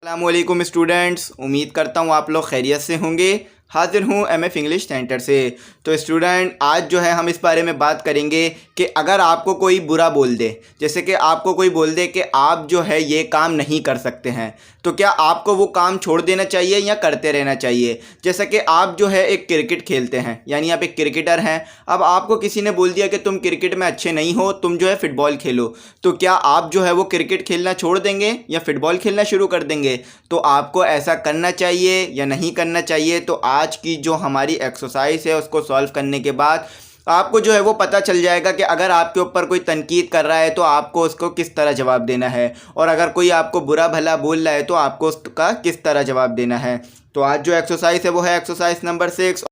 अस्सलामुअलैकुम स्टूडेंट्स, उम्मीद करता हूँ आप लोग खैरियत से होंगे। हाजिर हूँ एमएफ इंग्लिश सेंटर से। तो स्टूडेंट, आज जो है हम इस बारे में बात करेंगे कि अगर आपको कोई बुरा बोल दे, जैसे कि आपको कोई बोल दे कि आप जो है ये काम नहीं कर सकते हैं, तो क्या आपको वो काम छोड़ देना चाहिए या करते रहना चाहिए। जैसा कि आप जो है एक क्रिकेट खेलते हैं, यानी आप एक क्रिकेटर हैं। अब आपको किसी ने बोल दिया कि तुम क्रिकेट में अच्छे नहीं हो, तुम जो है फ़ुटबॉल खेलो, तो क्या आप जो है वो क्रिकेट खेलना छोड़ देंगे या फ़ुटबॉल खेलना शुरू कर देंगे। तो आपको ऐसा करना चाहिए या नहीं करना चाहिए। तो आज की जो हमारी एक्सरसाइज है उसको सॉल्व करने के बाद आपको जो है वो पता चल जाएगा कि अगर आपके ऊपर कोई तनकीद कर रहा है तो आपको उसको किस तरह जवाब देना है, और अगर कोई आपको बुरा भला बोल रहा है तो आपको उसका किस तरह जवाब देना है। तो आज जो एक्सरसाइज है वो है एक्सरसाइज नंबर 6।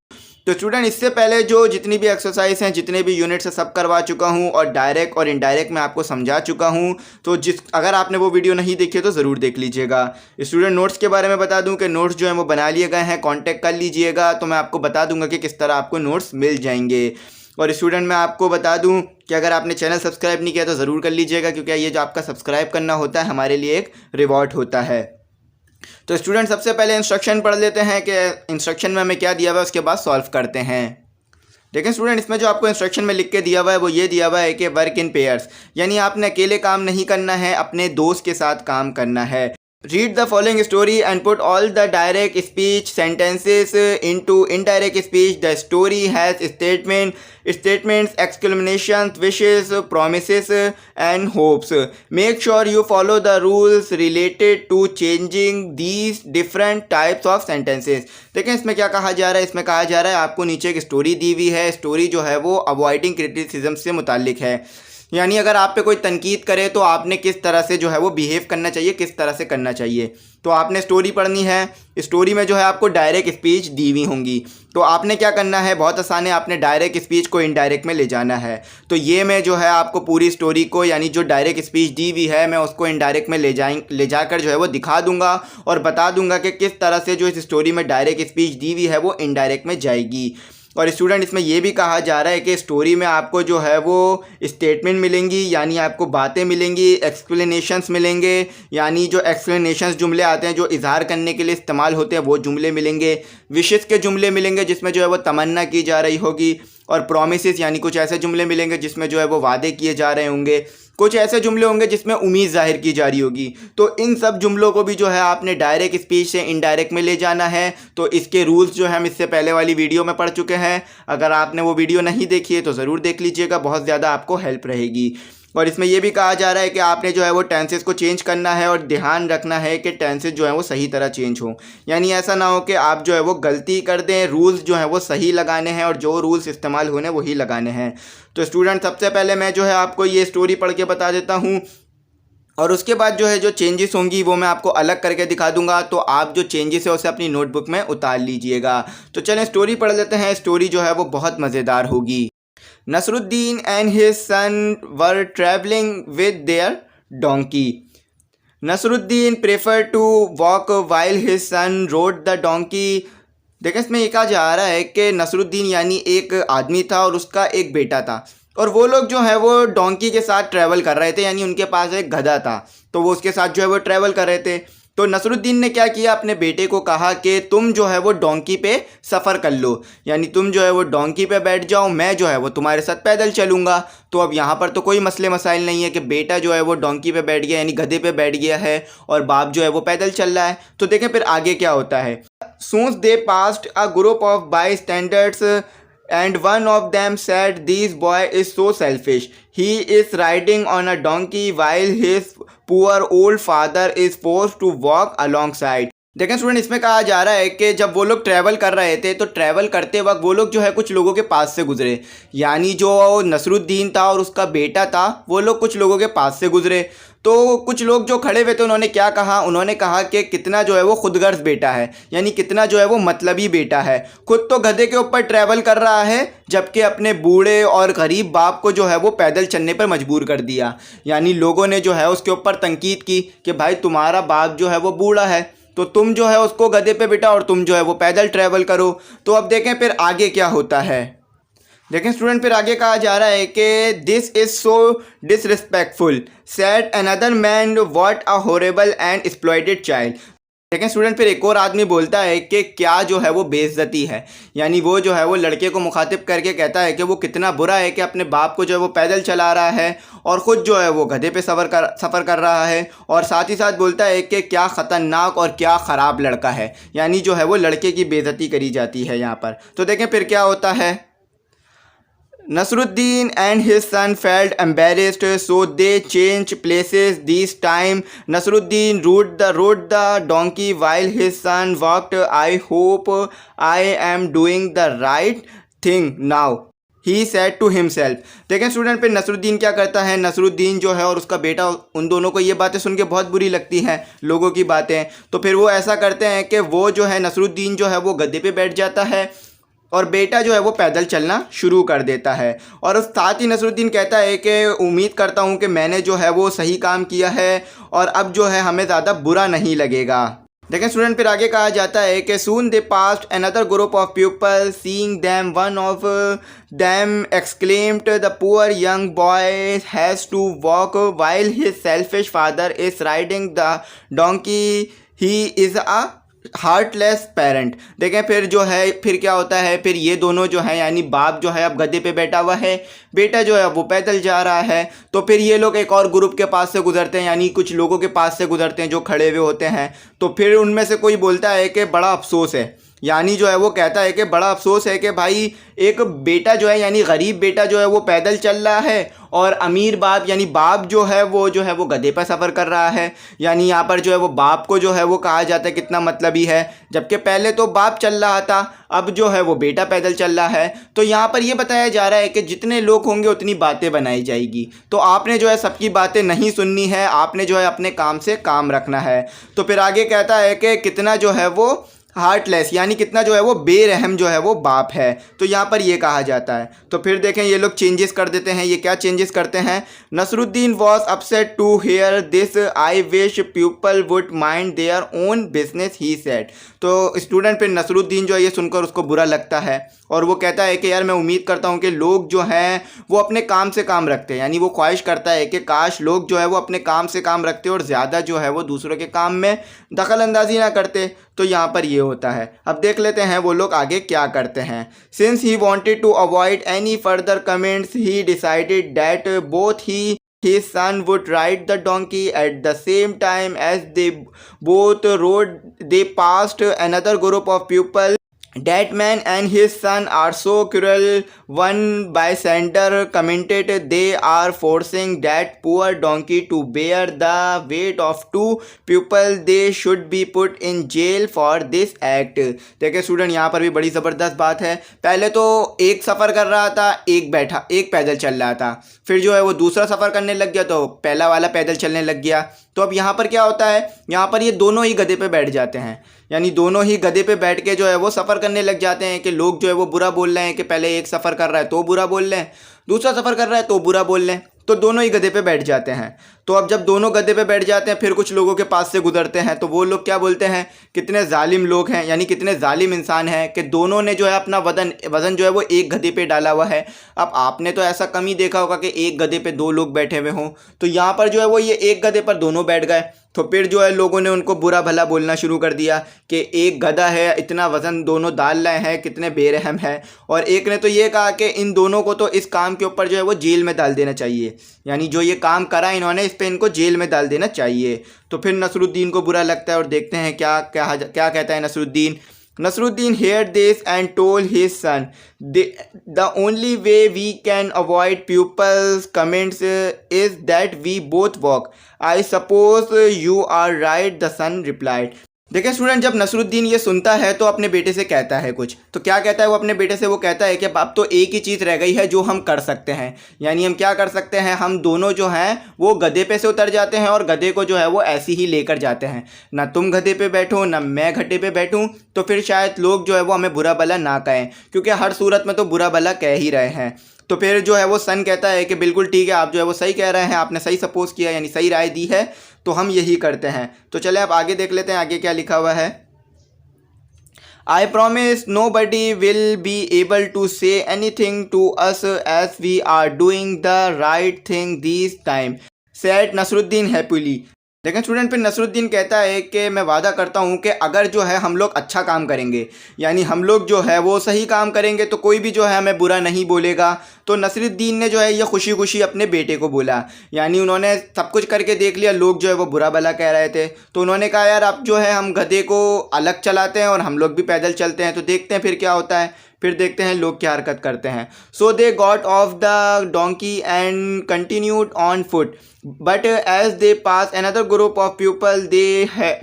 तो स्टूडेंट, इससे पहले जो जितनी भी एक्सरसाइज हैं, जितने भी यूनिट्स हैं, सब करवा चुका हूं और डायरेक्ट और इनडायरेक्ट मैं आपको समझा चुका हूं। तो अगर आपने वो वीडियो नहीं देखी है तो ज़रूर देख लीजिएगा। स्टूडेंट, नोट्स के बारे में बता दूं कि नोट्स जो हैं वो बना लिए गए हैं, कांटेक्ट कर लीजिएगा, तो मैं आपको बता दूंगा कि किस तरह आपको नोट्स मिल जाएंगे। और स्टूडेंट, मैं आपको बता दूं कि अगर आपने चैनल सब्सक्राइब नहीं किया तो ज़रूर कर लीजिएगा, क्योंकि ये जो आपका सब्सक्राइब करना होता है हमारे लिए एक रिवॉर्ड होता है। तो स्टूडेंट, सबसे पहले इंस्ट्रक्शन पढ़ लेते हैं कि इंस्ट्रक्शन में हमें क्या दिया हुआ है, उसके बाद सॉल्व करते हैं। देखिए स्टूडेंट, इसमें जो आपको इंस्ट्रक्शन में लिख के दिया हुआ है वो ये दिया हुआ है कि वर्क इन पेयर्स, यानी आपने अकेले काम नहीं करना है, अपने दोस्त के साथ काम करना है। Read the following story and put all the direct speech sentences into indirect speech. The story has statements, exclamations, wishes, promises, and hopes. Make sure you follow the rules related to changing these different types of sentences. देखें इसमें क्या कहा जा रहा है। इसमें कहा जा रहा है आपको नीचे एक स्टोरी दी हुई है। स्टोरी जो है वो अवॉइडिंग क्रिटिसिज्म से मुताल्लिक है, यानी अगर आप पे कोई तनकीद करे तो आपने किस तरह से जो है वो बिहेव करना चाहिए, किस तरह से करना चाहिए। तो आपने स्टोरी पढ़नी है। स्टोरी में जो है आपको डायरेक्ट स्पीच दी हुई होंगी, तो आपने क्या करना है, बहुत आसान है, आपने डायरेक्ट स्पीच को इनडायरेक्ट में ले जाना है। तो ये मैं जो है आपको पूरी स्टोरी को, यानी जो डायरेक्ट स्पीच दी हुई है, मैं उसको इनडायरेक्ट में ले जाकर जो है वो दिखा दूंगा और बता दूंगा कि किस तरह से जो इस स्टोरी में डायरेक्ट स्पीच दी हुई है वो इनडायरेक्ट में जाएगी। और स्टूडेंट, इसमें यह भी कहा जा रहा है कि स्टोरी में आपको जो है वो स्टेटमेंट मिलेंगी, यानी आपको बातें मिलेंगी, एक्सप्लेनेशंस मिलेंगे, यानी जो एक्सप्लेनेशंस जुमले आते हैं जो इजहार करने के लिए इस्तेमाल होते हैं वो जुमले मिलेंगे। विशेस के जुमले मिलेंगे जिसमें जो है वो तमन्ना की जा रही होगी। और प्रोमिसेस, यानी कुछ ऐसे जुमले मिलेंगे जिसमें जो है वो वादे किए जा रहे होंगे। कुछ ऐसे जुमले होंगे जिसमें उम्मीद जाहिर की जा रही होगी। तो इन सब जुमलों को भी जो है आपने डायरेक्ट स्पीच से इनडायरेक्ट में ले जाना है। तो इसके रूल्स जो है हम इससे पहले वाली वीडियो में पढ़ चुके हैं। अगर आपने वो वीडियो नहीं देखी है तो ज़रूर देख लीजिएगा, बहुत ज़्यादा आपको हेल्प रहेगी। और इसमें यह भी कहा जा रहा है कि आपने जो है वो टेंसेस को चेंज करना है और ध्यान रखना है कि टेंसेस जो है वो सही तरह चेंज हो, यानी ऐसा ना हो कि आप जो है वो गलती कर दें। रूल्स जो हैं वो सही लगाने हैं और जो रूल्स इस्तेमाल होने वही लगाने हैं। तो स्टूडेंट, सबसे पहले मैं जो है आपको ये स्टोरी पढ़ के बता देता हूँ, और उसके बाद जो है जो चेंजेस होंगी वो मैं आपको अलग करके दिखा दूंगा। तो आप जो चेंजेस है उसे अपनी नोटबुक में उतार लीजिएगा। तो चलें स्टोरी पढ़ लेते हैं। स्टोरी जो है वो बहुत मज़ेदार होगी। Nasruddin and his son were traveling with their donkey. Nasruddin preferred to walk while his son rode the donkey. देखिए इसमें ये कहा जा रहा है कि नसरुद्दीन यानी एक आदमी था और उसका एक बेटा था, और वो लोग जो है वो डोंकी के साथ ट्रैवल कर रहे थे, यानी उनके पास एक गधा था, तो वो उसके साथ जो है वो ट्रैवल कर रहे थे। तो नसरुद्दीन ने क्या किया, अपने बेटे को कहा कि तुम जो है वो डोंकी पे सफ़र कर लो, यानी तुम जो है वो डोंकी पे बैठ जाओ, मैं जो है वो तुम्हारे साथ पैदल चलूँगा। तो अब यहाँ पर तो कोई मसले मसाइल नहीं है कि बेटा जो है वो डोंकी पे बैठ गया, यानी गधे पे बैठ गया है, और बाप जो है वो पैदल चल रहा है। तो देखें फिर आगे क्या होता है। Soon they passed a group of bystanders, and one of them said, "This boy is so selfish. He is riding on a donkey while his poor old father is forced to walk alongside." देखें student, इसमें कहा जा रहा है कि जब वो लोग ट्रैवल कर रहे थे तो ट्रैवल करते वक्त वो लोग जो है कुछ लोगों के पास से गुजरे, यानी जो नसरुद्दीन था और उसका बेटा था वो लोग कुछ लोगों के पास से गुजरे। तो कुछ लोग जो खड़े हुए थे उन्होंने क्या कहा, उन्होंने कहा कि कितना जो है वो खुदगर्ज बेटा है, यानी कितना जो है वो मतलबी बेटा है। खुद तो गधे के ऊपर ट्रैवल कर रहा है, जबकि अपने बूढ़े और गरीब बाप को जो है वो पैदल चलने पर मजबूर कर दिया। यानी लोगों ने जो है उसके ऊपर तनकीद की कि भाई तुम्हारा बाप जो है वो बूढ़ा है, तो तुम जो है उसको गधे पे बिठा और तुम जो है वो पैदल ट्रैवल करो। तो अब देखें फिर आगे क्या होता है। देखें स्टूडेंट, फिर आगे कहा जा रहा है कि this is so disrespectful, said another man, what a horrible and exploited child. लेकिन स्टूडेंट फिर एक और आदमी बोलता है कि क्या जो है वो बेइज्जती है, यानी वो जो है वो लड़के को मुखातिब करके कहता है कि वो कितना बुरा है कि अपने बाप को जो है वो पैदल चला रहा है और ख़ुद जो है वो गधे पे सफ़र कर रहा है, और साथ ही साथ बोलता है कि क्या ख़तरनाक और क्या ख़राब लड़का है, यानी जो है वो लड़के की बेइज्जती करी जाती है यहाँ पर। तो देखें फिर क्या होता है। Nasruddin and his son felt embarrassed, so they changed places. This time, Nasruddin rode the donkey while his son walked. I hope I am doing the right thing now, he said to himself. देखें student, पे नसरुद्दीन क्या करता है, नसरुद्दीन जो है और उसका बेटा, उन दोनों को ये बातें सुन के बहुत बुरी लगती हैं, लोगों की बातें। तो फिर वो ऐसा करते हैं कि वो जो है नसरुद्दीन जो है वो गद्दे पे बैठ जाता है और बेटा जो है वो पैदल चलना शुरू कर देता है। और उस साथ ही नसरुद्दीन कहता है कि उम्मीद करता हूँ कि मैंने जो है वो सही काम किया है और अब जो है हमें ज़्यादा बुरा नहीं लगेगा। देखें स्टूडेंट, फिर आगे कहा जाता है कि soon they passed another group of people, seeing them one of them exclaimed the poor young boy has to walk while his selfish father is riding the donkey, he is a heartless parent. देखें फिर जो है फिर क्या होता है, फिर ये दोनों जो है यानी बाप जो है अब गद्दे पे बैठा हुआ है, बेटा जो है वो पैदल जा रहा है। तो फिर ये लोग एक और ग्रुप के पास से गुजरते हैं, यानी कुछ लोगों के पास से गुजरते हैं जो खड़े हुए होते हैं। तो फिर उनमें से कोई बोलता है कि बड़ा अफसोस है, यानी जो है वो कहता है कि बड़ा अफसोस है कि भाई एक बेटा जो है यानी गरीब बेटा जो है वो पैदल चल रहा है और अमीर बाप यानी बाप जो है वो गधे पर सफ़र कर रहा है। यानी यहाँ पर जो है वो बाप को जो है वो कहा जाता है कितना मतलबी है, जबकि पहले तो बाप चल रहा था, अब जो है वो बेटा पैदल चल रहा है। तो यहाँ पर ये बताया जा रहा है कि जितने लोग होंगे उतनी बातें बनाई जाएगी, तो आपने जो है सबकी बातें नहीं सुननी है, आपने जो है अपने काम से काम रखना है। तो फिर आगे कहता है कि कितना जो है वो हार्टलेस यानी कितना जो है वो बेरहम जो है वो बाप है, तो यहाँ पर ये कहा जाता है। तो फिर देखें ये लोग चेंजेस कर देते हैं। ये क्या चेंजेस करते हैं, Nasruddin was upset to hear this, I wish people would mind their own business, he said. तो स्टूडेंट फिर नसरुद्दीन जो है ये सुनकर उसको बुरा लगता है और वो कहता है कि यार मैं उम्मीद करता हूँ कि लोग जो हैं वो अपने काम से काम रखते हैं, यानी वो ख्वाहिश करता है कि काश लोग जो है वो अपने काम से काम रखते और ज़्यादा जो है वो दूसरों के काम में दखल अंदाजी ना करते। तो यहाँ पर ये होता है। अब देख लेते हैं वो लोग आगे क्या करते हैं। Since he wanted to avoid any further comments, he decided that both he his son would ride the donkey. At the same time as they both rode, they passed another group of people. That man and his son are so cruel. One bystander commented, they are forcing that poor donkey to bear the weight of two people. They should be put in jail for this act. देखिए student, यहाँ पर भी बड़ी ज़बरदस्त बात है। पहले तो एक सफ़र कर रहा था, एक पैदल चल रहा था, फिर जो है वो दूसरा सफ़र करने लग गया तो पहला वाला पैदल चलने लग गया। तो अब यहाँ पर क्या होता है, यहाँ पर ये दोनों ही गधे पे बैठ जाते हैं, यानी दोनों ही गधे पे बैठ के जो है वो सफ़र करने लग जाते हैं कि लोग जो है वो बुरा बोल रहे हैं कि पहले एक सफ़र कर रहा है तो बुरा बोल रहे हैं, दूसरा सफ़र कर रहा है तो बुरा बोल रहे हैं, तो दोनों ही गधे पे बैठ जाते हैं। तो अब जब दोनों गधे पे बैठ जाते हैं फिर कुछ लोगों के पास से गुजरते हैं, तो वो लोग क्या बोलते हैं, कितने जालिम लोग हैं, यानी कितने जालिम इंसान हैं कि दोनों ने जो है अपना वज़न जो है वो एक गधे पे डाला हुआ है। अब आपने तो ऐसा कम ही देखा होगा कि एक गधे पे दो लोग बैठे हुए हों, तो यहाँ पर जो है वो ये एक गधे पर दोनों बैठ गए। तो फिर जो है लोगों ने उनको बुरा भला बोलना शुरू कर दिया कि एक गधा है, इतना वज़न दोनों डाल रहे हैं, कितने बेरहम है। और एक ने तो ये कहा कि इन दोनों को तो इस काम के ऊपर जो है वो जेल में डाल देना चाहिए, यानी जो ये काम करा इन्होंने इस पे इनको जेल में डाल देना चाहिए। तो फिर नसरुद्दीन को बुरा लगता है और देखते हैं क्या कहता है Nasruddin. Nasruddin heard this and told his son, the only way we can avoid pupils' comments is that we both walk. I suppose you are right, the son replied. देखिए स्टूडेंट, जब नसरुद्दीन ये सुनता है तो अपने बेटे से कहता है कुछ, तो क्या कहता है वो अपने बेटे से, वो कहता है कि अब तो एक ही चीज़ रह गई है जो हम कर सकते हैं। यानी हम क्या कर सकते हैं, हम दोनों जो हैं वो गधे पे से उतर जाते हैं और गधे को जो है वो ऐसे ही लेकर जाते हैं, ना तुम गधे पे बैठो ना मैं गधे पे बैठूं, तो फिर शायद लोग जो है वो हमें बुरा भला ना कहें, क्योंकि हर सूरत में तो बुरा भला कह ही रहे हैं। तो फिर जो है वो सन कहता है कि बिल्कुल ठीक है, आप जो है वो सही कह रहे हैं, आपने सही सपोज किया, यानी सही राय दी है, तो हम यही करते हैं। तो चलें अब आगे देख लेते हैं आगे क्या लिखा हुआ है। I promise nobody will be able to say anything to us as we are doing the right thing this time, said Nasruddin happily. लेकिन स्टूडेंट फिर नसरुद्दीन कहता है कि मैं वादा करता हूँ कि अगर जो है हम लोग अच्छा काम करेंगे, यानी हम लोग जो है वो सही काम करेंगे, तो कोई भी जो है हमें बुरा नहीं बोलेगा। तो नसरुद्दीन ने जो है ये खुशी खुशी अपने बेटे को बोला, यानी उन्होंने सब कुछ करके देख लिया, लोग जो है वो बुरा भला कह रहे थे, तो उन्होंने कहा यार अब जो है हम गधे को अलग चलाते हैं और हम लोग भी पैदल चलते हैं, तो देखते हैं फिर क्या होता है, फिर देखते हैं लोग क्या हरकत करते हैं। So they got off the donkey and continued on foot, but as they pass another group of people they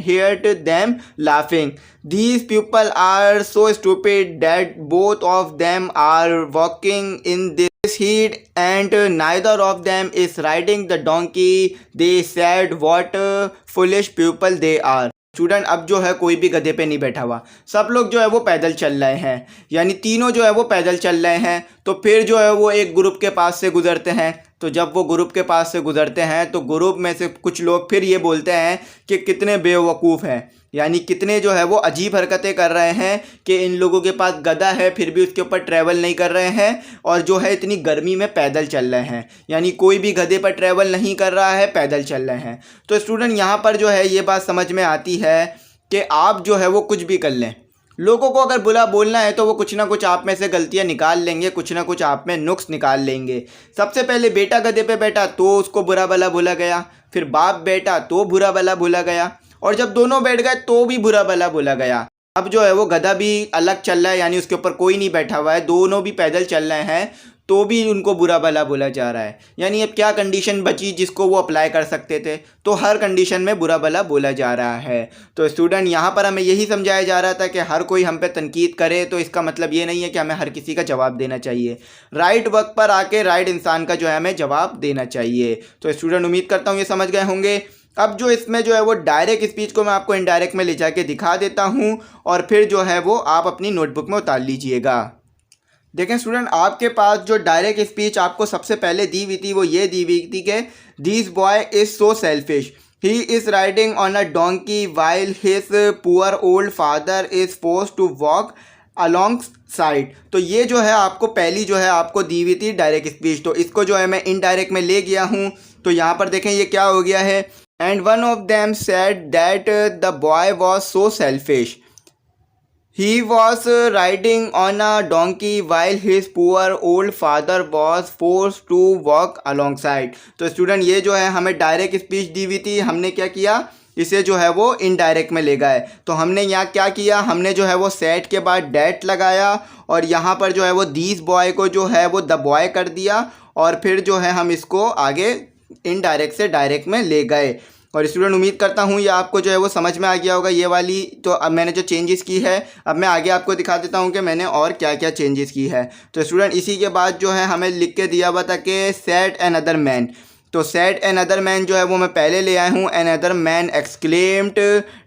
heard them laughing. These people are so stupid that both of them are walking in this heat and neither of them is riding the donkey. They said what foolish people they are. Student अब जो है कोई भी गधे पे नहीं बैठा हुआ, सब लोग जो है वो पैदल चल रहे हैं, यानी तीनों जो है वो पैदल चल रहे हैं। तो फिर जो है वो एक ग्रुप के पास से गुजरते हैं, तो जब वो ग्रुप के पास से गुजरते हैं तो ग्रुप में से कुछ लोग फिर ये बोलते हैं कि कितने बेवकूफ़ हैं, यानी कितने जो है वो अजीब हरकतें कर रहे हैं कि इन लोगों के पास गधा है फिर भी उसके ऊपर ट्रैवल नहीं कर रहे हैं और जो है इतनी गर्मी में पैदल चल रहे हैं, यानी कोई भी गधे पर ट्रैवल नहीं कर रहा है, पैदल चल रहे हैं। तो स्टूडेंट यहाँ पर जो है ये बात समझ में आती है कि आप जो है वो कुछ भी कर लें, लोगों को अगर बुरा बोलना है तो वो कुछ ना कुछ आप में से गलतियां निकाल लेंगे, कुछ ना कुछ आप में नुक्स निकाल लेंगे। सबसे पहले बेटा गधे पे बैठा तो उसको बुरा भला बोला गया, फिर बाप बैठा तो बुरा भला बोला गया, और जब दोनों बैठ गए तो भी बुरा भला बोला गया। अब जो है वो गधा भी अलग चल रहा है, यानी उसके ऊपर कोई नहीं बैठा हुआ है, दोनों भी पैदल चल रहे हैं तो भी उनको बुरा भला बोला जा रहा है। यानी अब क्या कंडीशन बची जिसको वो अप्लाई कर सकते थे, तो हर कंडीशन में बुरा भला बोला जा रहा है। तो स्टूडेंट यहाँ पर हमें यही समझाया जा रहा था कि हर कोई हम पे तनकीद करे तो इसका मतलब ये नहीं है कि हमें हर किसी का जवाब देना चाहिए, राइट वक्त पर आके राइट इंसान का जो है हमें जवाब देना चाहिए। तो स्टूडेंट उम्मीद करता हूँ ये समझ गए होंगे। अब जो इसमें जो है वो डायरेक्ट स्पीच को मैं आपको इनडायरेक्ट में ले जाके दिखा देता हूँ और फिर जो है वो आप अपनी नोटबुक में उतार लीजिएगा। देखें स्टूडेंट, आपके पास जो डायरेक्ट स्पीच आपको सबसे पहले दी हुई थी वो ये दी हुई थी कि this boy is so selfish, he is riding on a donkey while his poor old father is forced to walk alongside. तो ये जो है आपको पहली जो है आपको दी हुई थी डायरेक्ट स्पीच, तो इसको जो है मैं इनडायरेक्ट में ले गया हूँ। तो यहाँ पर देखें ये क्या हो गया है, and one of them said that the boy was so selfish, he was riding on a donkey while his poor old father was forced to walk alongside। तो स्टूडेंट ये जो है हमें डायरेक्ट स्पीच दी हुई थी, हमने क्या किया, इसे जो है वो इनडायरेक्ट में ले गए। तो हमने यहाँ क्या किया, हमने जो है वो सेट के बाद डैट लगाया और यहाँ पर जो है वो दिस बॉय को जो है वो द बॉय कर दिया और फिर जो है हम इसको आगे इनडायरेक्ट से डायरेक्ट में ले गए। और स्टूडेंट उम्मीद करता हूँ ये आपको जो है वो समझ में आ गया होगा ये वाली। तो अब मैंने जो चेंजेस की है अब मैं आगे आपको दिखा देता हूँ कि मैंने और क्या क्या चेंजेस की है। तो स्टूडेंट इसी के बाद जो है हमें लिख के दिया हुआ था कि सेट अनदर मैन, तो सेट अनदर मैन जो है वो मैं पहले ले आया हूँ। Another man exclaimed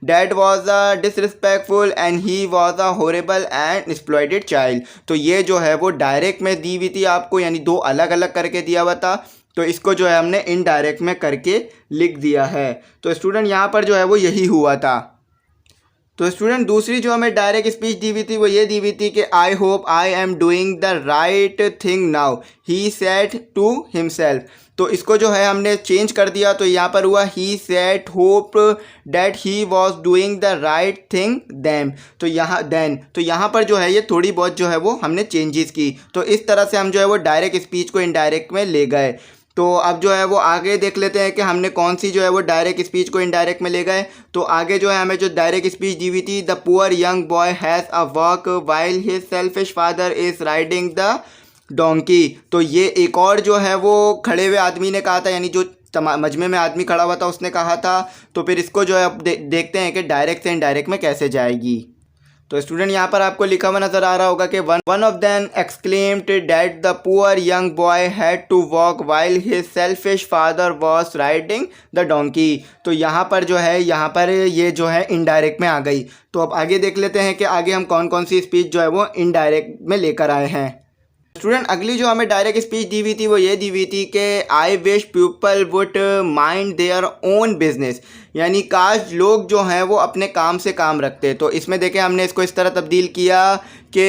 that was a disrespectful and he was a horrible and exploited child. तो ये जो है वो डायरेक्ट में दी हुई थी आपको, यानी दो अलग अलग करके दिया हुआ था, तो इसको जो है हमने इनडायरेक्ट में करके लिख दिया है। तो स्टूडेंट यहाँ पर जो है वो यही हुआ था। तो स्टूडेंट दूसरी जो हमें डायरेक्ट स्पीच दी हुई थी वो ये दी हुई थी कि I hope I am doing the right thing now, he said to himself. तो इसको जो है हमने चेंज कर दिया, तो यहाँ पर हुआ he said hope that he was doing the right thing them. तो यहाँ पर जो है ये थोड़ी बहुत जो है वो हमने चेंजेस की। तो इस तरह से हम जो है वो डायरेक्ट स्पीच को इनडायरेक्ट में ले गए। तो अब जो है वो आगे देख लेते हैं कि हमने कौन सी जो है वो डायरेक्ट स्पीच को इनडायरेक्ट में ले गए। तो आगे जो है हमें जो डायरेक्ट स्पीच दी हुई थी, the poor young boy has a work while his selfish father is riding the donkey. तो ये एक और जो है वो खड़े हुए आदमी ने कहा था, यानी जो मजमे में आदमी खड़ा हुआ था उसने कहा था। तो फिर इसको जो है अब देखते हैं कि डायरेक्ट से इनडायरेक्ट में कैसे जाएगी। तो स्टूडेंट यहाँ पर आपको लिखा हुआ नज़र आ रहा होगा कि one of them exclaimed that the poor young boy had to walk while his selfish father was riding the donkey. तो यहाँ पर जो है यहाँ पर ये जो है इनडायरेक्ट में आ गई। तो अब आगे देख लेते हैं कि आगे हम कौन कौन सी स्पीच जो है वो इनडायरेक्ट में लेकर आए हैं। स्टूडेंट अगली जो हमें डायरेक्ट स्पीच दी हुई थी वो ये दी हुई थी कि आई wish people would mind their own business, यानी काश लोग जो हैं वो अपने काम से काम रखते। तो इसमें देखें हमने इसको इस तरह तब्दील किया कि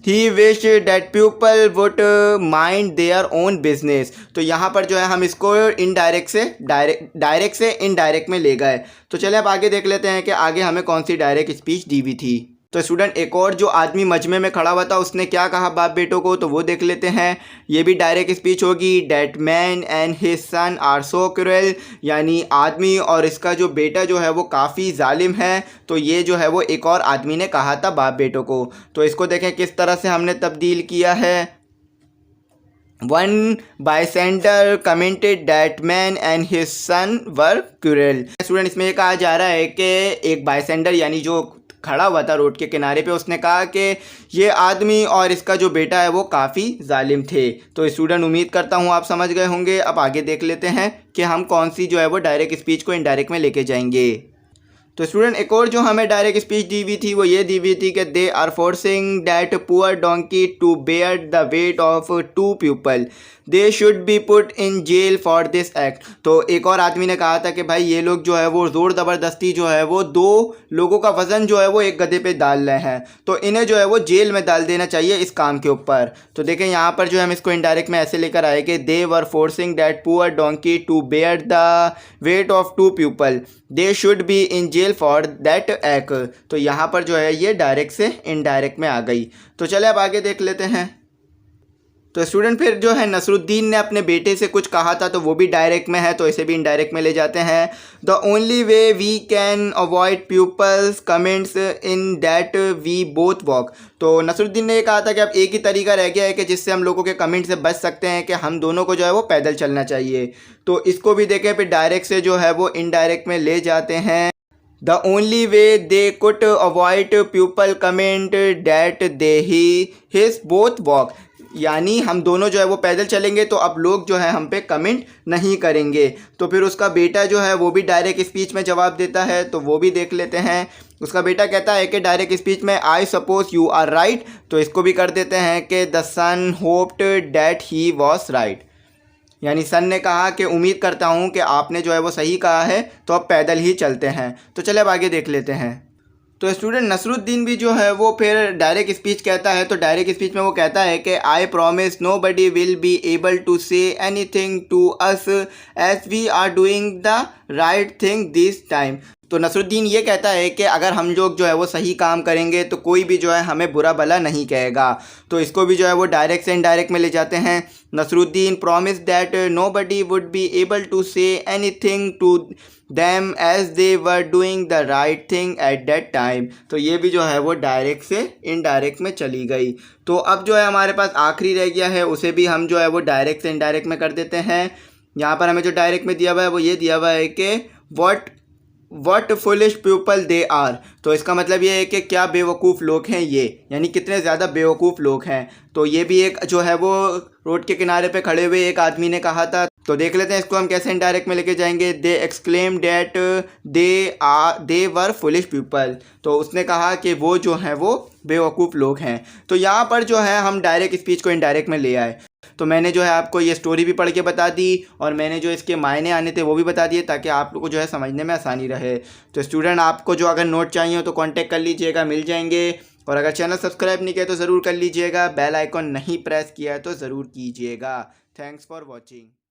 he wish that people would mind their own business. तो यहाँ पर जो है हम इसको इनडायरेक्ट से डायरेक्ट से इनडायरेक्ट में ले गए। तो चलिए अब आगे देख लेते हैं कि आगे हमें कौन सी डायरेक्ट स्पीच दी हुई थी। तो स्टूडेंट एक और जो आदमी मजमे में खड़ा हुआ था उसने क्या कहा बाप बेटों को, तो वो देख लेते हैं। ये भी डायरेक्ट स्पीच होगी। That man and his son are so cruel, यानी आदमी और इसका जो बेटा जो है वो काफ़ी जालिम है। तो ये जो है वो एक और आदमी ने कहा था बाप बेटों को। तो इसको देखें किस तरह से हमने तब्दील किया है। One bystander commented that man and his son were cruel. Student इसमें ये कहा जा रहा है कि एक बायसेंडर यानी जो खड़ा हुआ था रोड के किनारे पे, उसने कहा कि ये आदमी और इसका जो बेटा है वो काफ़ी जालिम थे। तो स्टूडेंट उम्मीद करता हूँ आप समझ गए होंगे। अब आगे देख लेते हैं कि हम कौन सी जो है वो डायरेक्ट स्पीच को इनडायरेक्ट में लेके जाएंगे। तो स्टूडेंट एक और जो हमें डायरेक्ट स्पीच दी हुई थी वो ये दी हुई थी कि they are forcing that poor donkey to bear the weight of 2 people, they should be put in jail for this act. तो एक और आदमी ने कहा था कि भाई ये लोग जो है वो ज़ोर ज़बरदस्ती जो है वो 2 लोगों का वज़न जो है वो एक गधे पे डाल रहे हैं, तो इन्हें जो है वो जेल में डाल देना चाहिए इस काम के ऊपर। तो देखें यहाँ पर जो है हम इसको इनडायरेक्ट में ऐसे लेकर आए कि they were forcing that poor donkey to bear the weight of 2 people, they should be in jail for that act. तो यहाँ पर जो है ये डायरेक्ट से इनडायरेक्ट में आ गई। तो चले अब आगे देख लेते हैं। तो स्टूडेंट फिर जो है नसरुद्दीन ने अपने बेटे से कुछ कहा था, तो वो भी डायरेक्ट में है, तो इसे भी इनडायरेक्ट में ले जाते हैं। The only way we can avoid people's comments in that we both walk. तो नसरुद्दीन ने ये कहा था कि अब एक ही तरीका रह गया है कि जिससे हम लोगों के कमेंट से बच सकते हैं कि हम दोनों को जो है वो पैदल चलना चाहिए। तो इसको भी देखें फिर डायरेक्ट से जो है वो इनडायरेक्ट में ले जाते हैं। The only way they could avoid people comment that they he his both walk, यानी हम दोनों जो है वो पैदल चलेंगे तो अब लोग जो है हम पे कमेंट नहीं करेंगे। तो फिर उसका बेटा जो है वो भी डायरेक्ट स्पीच में जवाब देता है, तो वो भी देख लेते हैं। उसका बेटा कहता है कि डायरेक्ट स्पीच में I suppose you are right. तो इसको भी कर देते हैं कि the son hoped that he was right, यानी सन ने कहा कि उम्मीद करता हूँ कि आपने जो है वो सही कहा है, तो अब पैदल ही चलते हैं। तो चले अब आगे देख लेते हैं। तो स्टूडेंट नसरुद्दीन भी जो है वो फिर डायरेक्ट स्पीच कहता है। तो डायरेक्ट स्पीच में वो कहता है कि I promise nobody will be able to say anything to us as we are doing the right thing this time. तो नसरुद्दीन ये कहता है कि अगर हम लोग जो है वो सही काम करेंगे तो कोई भी जो है हमें बुरा भला नहीं कहेगा। तो इसको भी जो है वो डायरेक्ट से इनडायरेक्ट में ले जाते हैं। Nasruddin promise that nobody would be able to say anything to them as they were doing the right thing at that time. तो ये भी जो है वो डायरेक्ट से इनडायरेक्ट में चली गई। तो अब जो है हमारे पास आखिरी रह गया है, उसे भी हम जो है वो डायरेक्ट से इनडायरेक्ट में कर देते हैं। यहाँ पर हमें जो डायरेक्ट में दिया हुआ है वो ये दिया हुआ है कि what foolish people they are. तो इसका मतलब ये है कि क्या बेवकूफ़ लोग हैं ये, यानी कितने ज़्यादा बेवकूफ़ लोग हैं। तो ये भी एक जो है वो रोड के किनारे पे खड़े हुए एक आदमी ने कहा था। तो देख लेते हैं इसको हम कैसे इनडायरेक्ट में लेके जाएंगे। They exclaim that they were foolish people. तो उसने कहा कि वो जो हैं वो बेवकूफ़ लोग हैं। तो यहाँ पर जो है हम डायरेक्ट स्पीच को इनडायरेक्ट में ले आए। तो मैंने जो है आपको ये स्टोरी भी पढ़ के बता दी और मैंने जो इसके मायने आने थे वो भी बता दिए, ताकि आप लोग को जो है समझने में आसानी रहे। तो स्टूडेंट आपको जो अगर नोट चाहिए हो तो कांटेक्ट कर लीजिएगा, मिल जाएंगे। और अगर चैनल सब्सक्राइब नहीं किया तो ज़रूर कर लीजिएगा, बेल आइकॉन नहीं प्रेस किया है तो ज़रूर कीजिएगा। Thanks for watching.